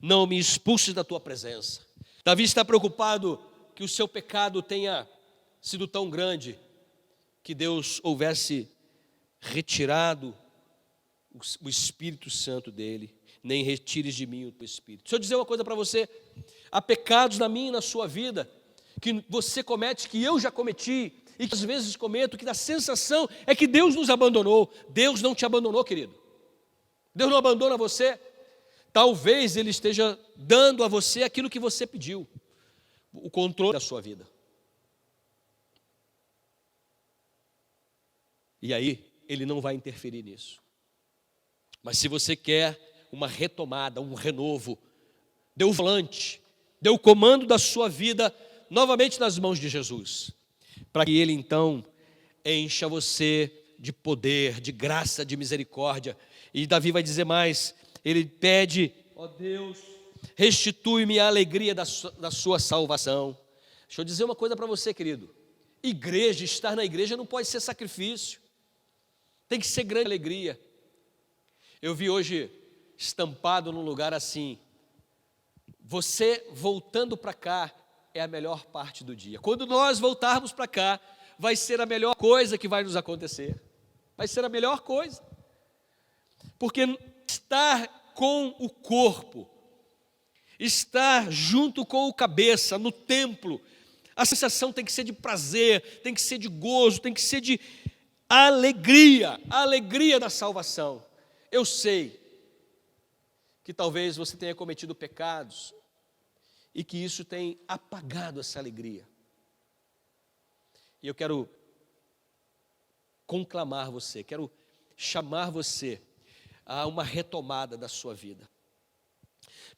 Não me expulses da tua presença. Davi está preocupado que o seu pecado tenha sido tão grande que Deus houvesse retirado o Espírito Santo dele. Nem retires de mim o teu Espírito. Deixa eu dizer uma coisa para você: há pecados na minha e na sua vida que você comete, que eu já cometi, e que às vezes cometo, que a sensação é que Deus nos abandonou. Deus não te abandonou, querido. Deus não abandona você. Talvez Ele esteja dando a você aquilo que você pediu, o controle da sua vida. E aí, Ele não vai interferir nisso. Mas se você quer uma retomada, um renovo, dê o volante, dê o comando da sua vida novamente nas mãos de Jesus, para que Ele então encha você de poder, de graça, de misericórdia. E Davi vai dizer mais, ele pede: ó Deus, restitui-me a alegria da sua salvação. Deixa eu dizer uma coisa para você, querido: igreja, estar na igreja não pode ser sacrifício, tem que ser grande alegria. Eu vi hoje estampado num lugar assim: você voltando para cá é a melhor parte do dia. Quando nós voltarmos para cá, vai ser a melhor coisa que vai nos acontecer. Vai ser a melhor coisa. Porque estar com o corpo, estar junto com o cabeça no templo, a sensação tem que ser de prazer, tem que ser de gozo, tem que ser de alegria, a alegria da salvação. Eu sei que talvez você tenha cometido pecados e que isso tem apagado essa alegria. E eu quero conclamar você, quero chamar você a uma retomada da sua vida.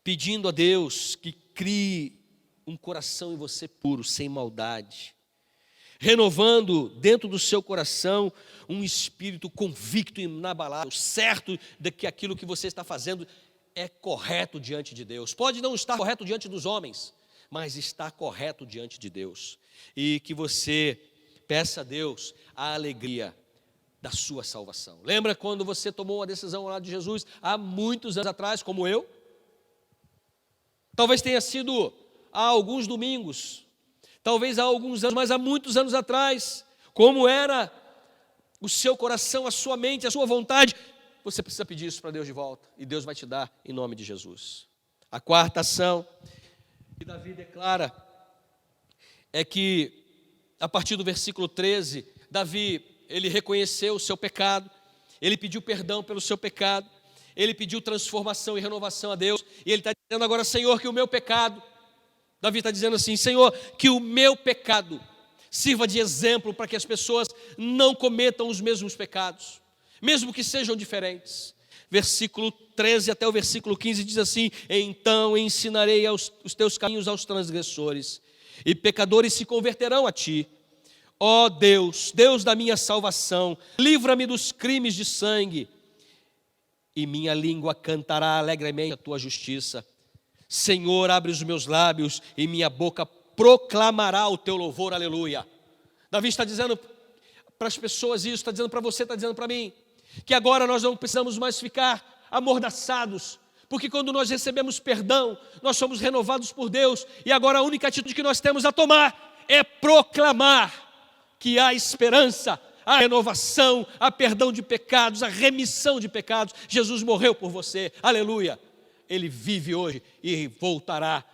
Pedindo a Deus que crie um coração em você puro, sem maldade. Renovando dentro do seu coração um espírito convicto e inabalável, certo de que aquilo que você está fazendo é correto diante de Deus. Pode não estar correto diante dos homens, mas está correto diante de Deus. E que você peça a Deus a alegria da sua salvação. Lembra quando você tomou uma decisão ao lado de Jesus há muitos anos atrás, como eu? Talvez tenha sido há alguns domingos, talvez há alguns anos, mas há muitos anos atrás, como era o seu coração, a sua mente, a sua vontade, você precisa pedir isso para Deus de volta, e Deus vai te dar em nome de Jesus. A quarta ação que Davi declara é que, a partir do versículo 13, Davi, ele reconheceu o seu pecado, ele pediu perdão pelo seu pecado, ele pediu transformação e renovação a Deus, e ele está dizendo agora: Senhor, que o meu pecado, Davi está dizendo assim: Senhor, que o meu pecado sirva de exemplo para que as pessoas não cometam os mesmos pecados, mesmo que sejam diferentes. Versículo 13 até o versículo 15 diz assim: então ensinarei os teus caminhos aos transgressores, e pecadores se converterão a ti. Ó Deus, Deus da minha salvação, livra-me dos crimes de sangue, e minha língua cantará alegremente a tua justiça. Senhor, abre os meus lábios e minha boca proclamará o teu louvor, aleluia. Davi está dizendo para as pessoas isso, está dizendo para você, está dizendo para mim, que agora nós não precisamos mais ficar amordaçados, porque quando nós recebemos perdão, nós somos renovados por Deus, e agora a única atitude que nós temos a tomar é proclamar que há esperança, a renovação, a perdão de pecados, a remissão de pecados. Jesus morreu por você, aleluia. Ele vive hoje e voltará,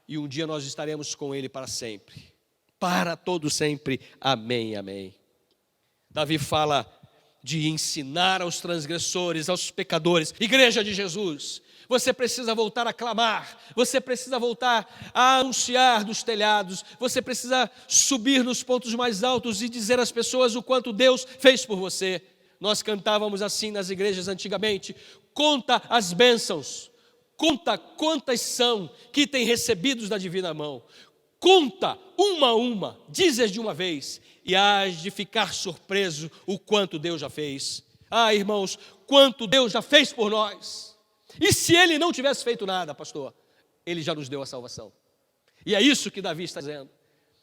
e um dia nós estaremos com Ele para sempre, para todo sempre, amém, amém. Davi fala de ensinar aos transgressores, aos pecadores. Igreja de Jesus, você precisa voltar a clamar, você precisa voltar a anunciar dos telhados, você precisa subir nos pontos mais altos e dizer às pessoas o quanto Deus fez por você. Nós cantávamos assim nas igrejas antigamente: conta as bênçãos, conta quantas são que têm recebidos da divina mão, conta uma a uma, dizes de uma vez, e hás de ficar surpreso o quanto Deus já fez. Ah, irmãos, quanto Deus já fez por nós. E se Ele não tivesse feito nada, pastor, Ele já nos deu a salvação. E é isso que Davi está dizendo.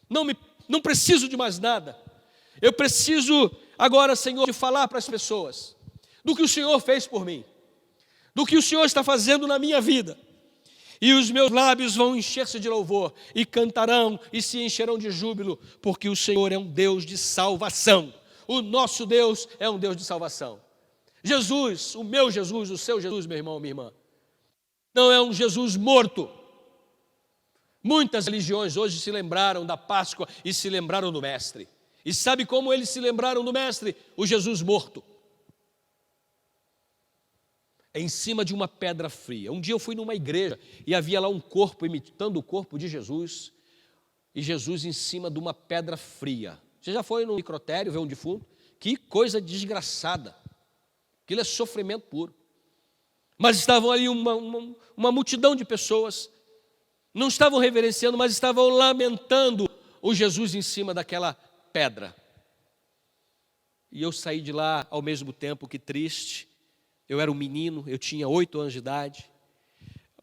Não preciso de mais nada. Eu preciso agora, Senhor, de falar para as pessoas do que o Senhor fez por mim, do que o Senhor está fazendo na minha vida. E os meus lábios vão encher-se de louvor, e cantarão e se encherão de júbilo, porque o Senhor é um Deus de salvação. O nosso Deus é um Deus de salvação. Jesus, o meu Jesus, o seu Jesus, meu irmão, minha irmã, não é um Jesus morto. Muitas religiões hoje se lembraram da Páscoa e se lembraram do Mestre. E sabe como eles se lembraram do Mestre? O Jesus morto. Em cima de uma pedra fria. Um dia eu fui numa igreja e havia lá um corpo imitando o corpo de Jesus, e Jesus em cima de uma pedra fria. Você já foi no necrotério ver um defunto? Que coisa desgraçada. Aquilo é sofrimento puro. Mas estavam ali uma multidão de pessoas, não estavam reverenciando, mas estavam lamentando o Jesus em cima daquela pedra. E eu saí de lá ao mesmo tempo que triste. Eu era um menino, eu tinha 8 anos de idade,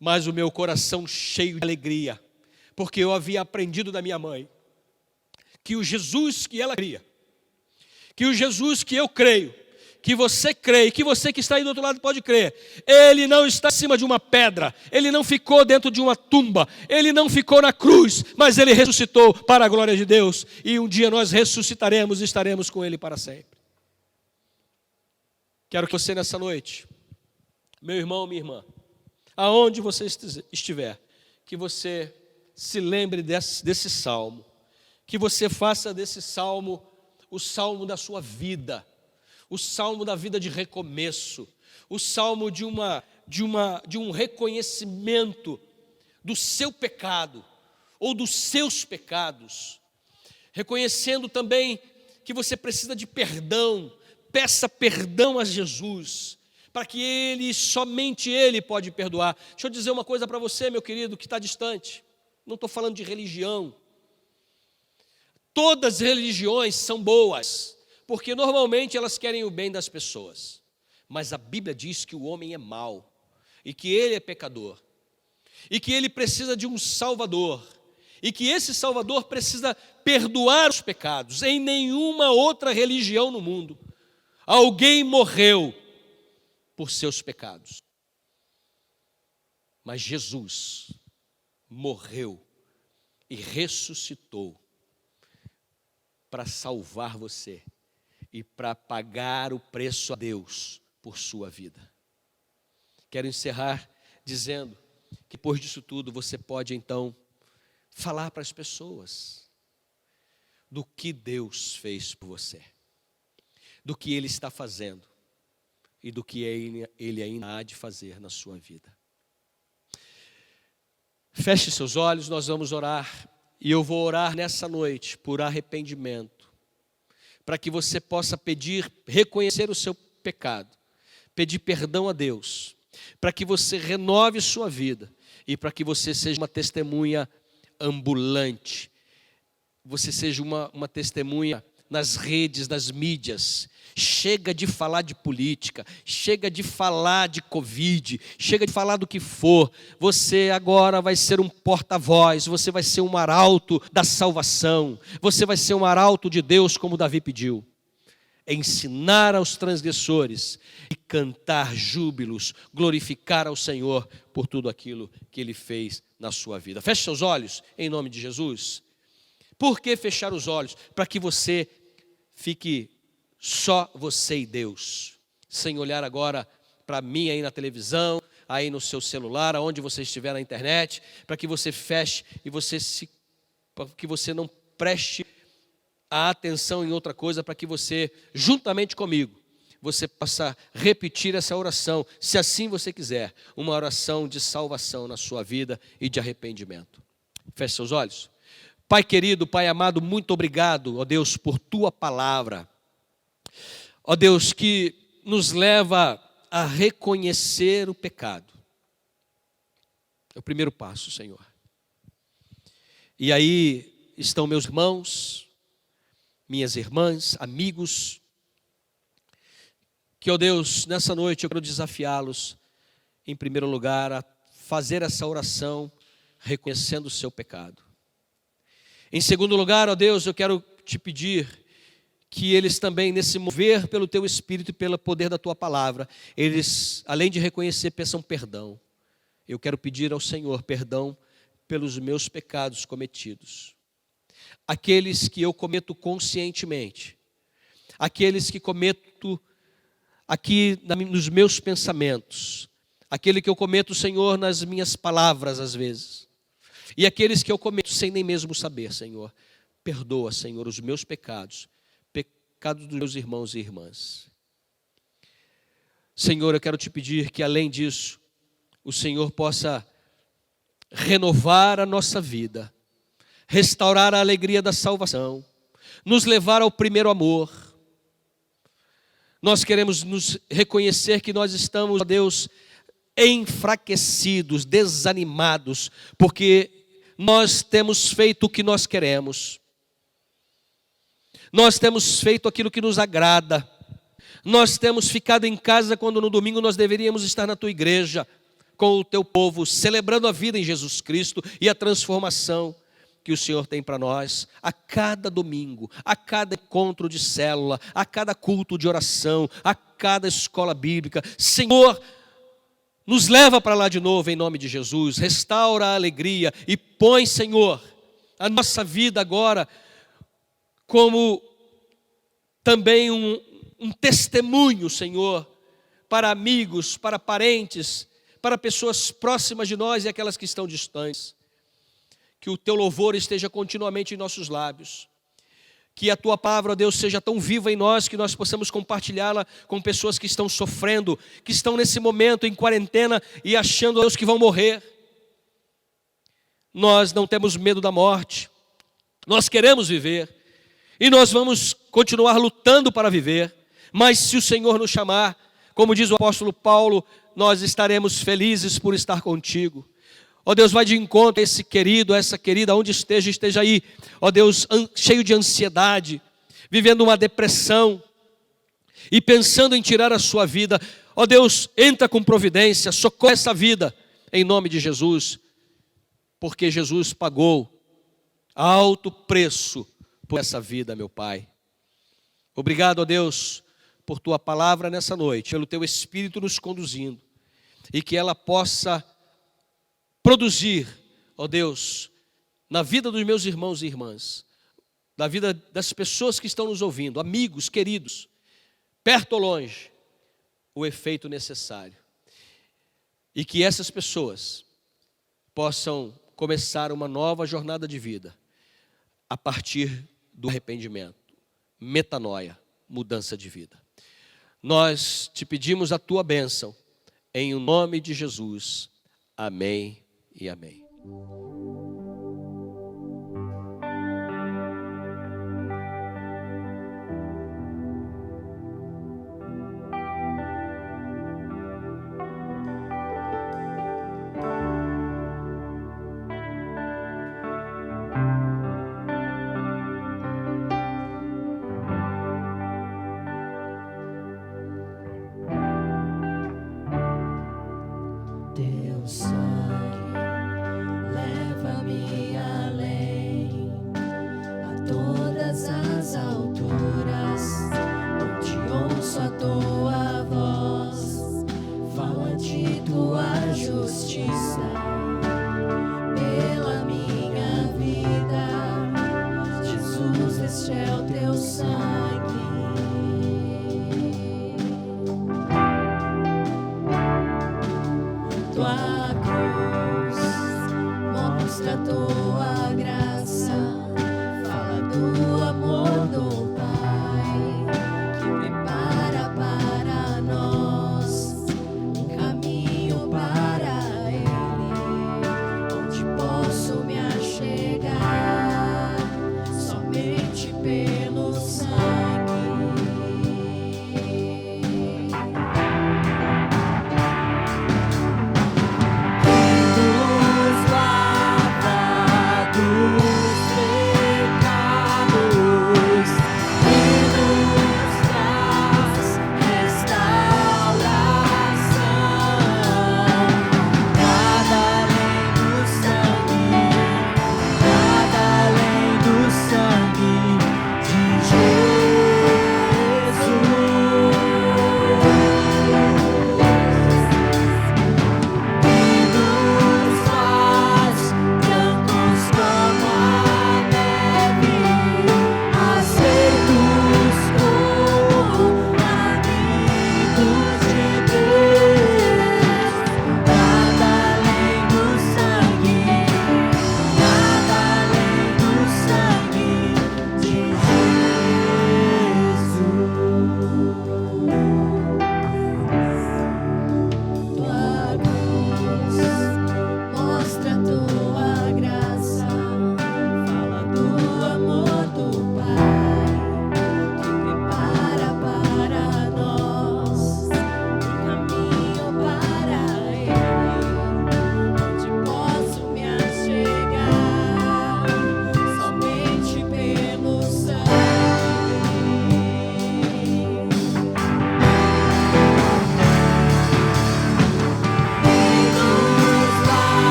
mas o meu coração cheio de alegria, porque eu havia aprendido da minha mãe que o Jesus que ela cria, que o Jesus que eu creio, que você crê, que você que está aí do outro lado pode crer, Ele não está acima de uma pedra, Ele não ficou dentro de uma tumba, Ele não ficou na cruz, mas Ele ressuscitou para a glória de Deus, e um dia nós ressuscitaremos e estaremos com Ele para sempre. Quero que você nessa noite, meu irmão, minha irmã, aonde você estiver, que você se lembre desse salmo, que você faça desse salmo o salmo da sua vida, o salmo da vida de recomeço, o salmo de um reconhecimento do seu pecado ou dos seus pecados, reconhecendo também que você precisa de perdão. Peça perdão a Jesus, para que Ele, somente Ele pode perdoar. Deixa eu dizer uma coisa para você, meu querido, que está distante. Não estou falando de religião. Todas as religiões são boas, porque normalmente elas querem o bem das pessoas. Mas a Bíblia diz que o homem é mau, e que ele é pecador, e que ele precisa de um Salvador, e que esse Salvador precisa perdoar os pecados. Em nenhuma outra religião no mundo alguém morreu por seus pecados. Mas Jesus morreu e ressuscitou para salvar você e para pagar o preço a Deus por sua vida. Quero encerrar dizendo que depois disso tudo você pode então falar para as pessoas do que Deus fez por você, do que Ele está fazendo e do que Ele ainda há de fazer na sua vida. Feche seus olhos, nós vamos orar, e eu vou orar nessa noite por arrependimento, para que você possa pedir, reconhecer o seu pecado, pedir perdão a Deus, para que você renove sua vida e para que você seja uma testemunha ambulante, você seja uma testemunha nas redes, nas mídias. Chega de falar de política, chega de falar de Covid, chega de falar do que for. Você agora vai ser um porta-voz, você vai ser um arauto da salvação, você vai ser um arauto de Deus, como Davi pediu. Ensinar aos transgressores e cantar júbilos, glorificar ao Senhor por tudo aquilo que Ele fez na sua vida. Feche seus olhos, em nome de Jesus. Por que fechar os olhos? Para que você fique só você e Deus, sem olhar agora para mim aí na televisão, aí no seu celular, aonde você estiver na internet, para que você feche e para que você não preste a atenção em outra coisa, para que você, juntamente comigo, você possa repetir essa oração, se assim você quiser, uma oração de salvação na sua vida e de arrependimento. Feche seus olhos. Pai querido, Pai amado, muito obrigado, ó Deus, por Tua palavra. Ó Deus, que nos leva a reconhecer o pecado. É o primeiro passo, Senhor. E aí estão meus irmãos, minhas irmãs, amigos, que, ó Deus, nessa noite eu quero desafiá-los, em primeiro lugar, a fazer essa oração reconhecendo o seu pecado. Em segundo lugar, ó Deus, eu quero te pedir que eles também, nesse mover pelo Teu Espírito e pelo poder da Tua palavra, eles, além de reconhecer, peçam perdão. Eu quero pedir ao Senhor perdão pelos meus pecados cometidos. Aqueles que eu cometo conscientemente, aqueles que cometo aqui nos meus pensamentos, aquele que eu cometo, Senhor, nas minhas palavras às vezes, e aqueles que eu cometo sem nem mesmo saber, Senhor. Perdoa, Senhor, os meus pecados, pecados dos meus irmãos e irmãs. Senhor, eu quero te pedir que, além disso, o Senhor possa renovar a nossa vida, restaurar a alegria da salvação, nos levar ao primeiro amor. Nós queremos nos reconhecer que nós estamos, ó Deus, enfraquecidos, desanimados, porque nós temos feito o que nós queremos. Nós temos feito aquilo que nos agrada. Nós temos ficado em casa quando no domingo nós deveríamos estar na tua igreja, com o teu povo, celebrando a vida em Jesus Cristo e a transformação que o Senhor tem para nós. A cada domingo, a cada encontro de célula, a cada culto de oração, a cada escola bíblica. Senhor, nos leva para lá de novo em nome de Jesus. Restaura a alegria e põe, Senhor, a nossa vida agora como também um testemunho, Senhor, para amigos, para parentes, para pessoas próximas de nós e aquelas que estão distantes. Que o Teu louvor esteja continuamente em nossos lábios. Que a Tua palavra, ó Deus, seja tão viva em nós que nós possamos compartilhá-la com pessoas que estão sofrendo, que estão nesse momento em quarentena e achando, ó Deus, que vão morrer. Nós não temos medo da morte, nós queremos viver e nós vamos continuar lutando para viver, mas se o Senhor nos chamar, Como diz o apóstolo Paulo, nós estaremos felizes por estar contigo. Ó Deus, vai de encontro a esse querido, a essa querida, onde esteja aí, ó Deus, cheio de ansiedade, vivendo uma depressão e pensando em tirar a sua vida. Ó Deus, entra com providência, socorre essa vida, em nome de Jesus, porque Jesus pagou alto preço por essa vida, meu Pai. Obrigado, ó Deus, por tua palavra nessa noite, pelo teu Espírito nos conduzindo, e que ela possa produzir, ó Deus, na vida dos meus irmãos e irmãs, na vida das pessoas que estão nos ouvindo, amigos, queridos, perto ou longe, o efeito necessário. E que essas pessoas possam começar uma nova jornada de vida a partir do arrependimento, metanoia, mudança de vida. Nós te pedimos a tua bênção, em o nome de Jesus. Amém e amém. Teu sangue leva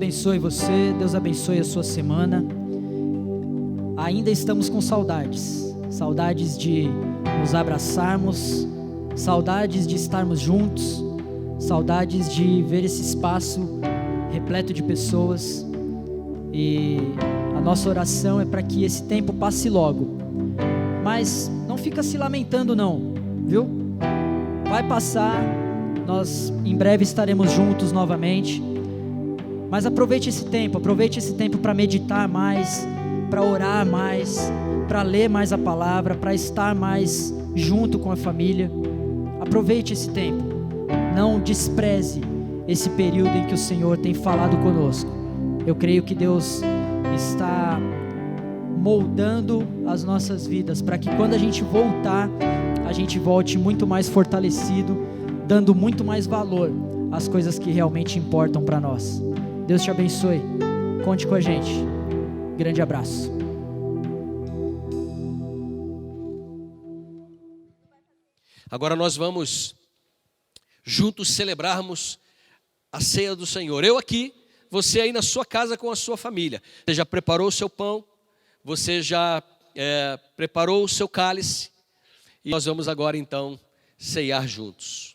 abençoe você, Deus abençoe a sua semana. Ainda estamos com saudades de nos abraçarmos, saudades de estarmos juntos, saudades de ver esse espaço repleto de pessoas. E a nossa oração é para que esse tempo passe logo. Mas não fica se lamentando não, viu? Vai passar, nós em breve estaremos juntos novamente. Mas aproveite esse tempo para meditar mais, para orar mais, para ler mais a palavra, para estar mais junto com a família. Aproveite esse tempo, não despreze esse período em que o Senhor tem falado conosco. Eu creio que Deus está moldando as nossas vidas, para que quando a gente voltar, a gente volte muito mais fortalecido, dando muito mais valor às coisas que realmente importam para nós. Deus te abençoe, conte com a gente, grande abraço. Agora nós vamos juntos celebrarmos a ceia do Senhor. Eu aqui, você aí na sua casa com a sua família. Você já preparou o seu pão, você já preparou o seu cálice, e nós vamos agora então ceiar juntos.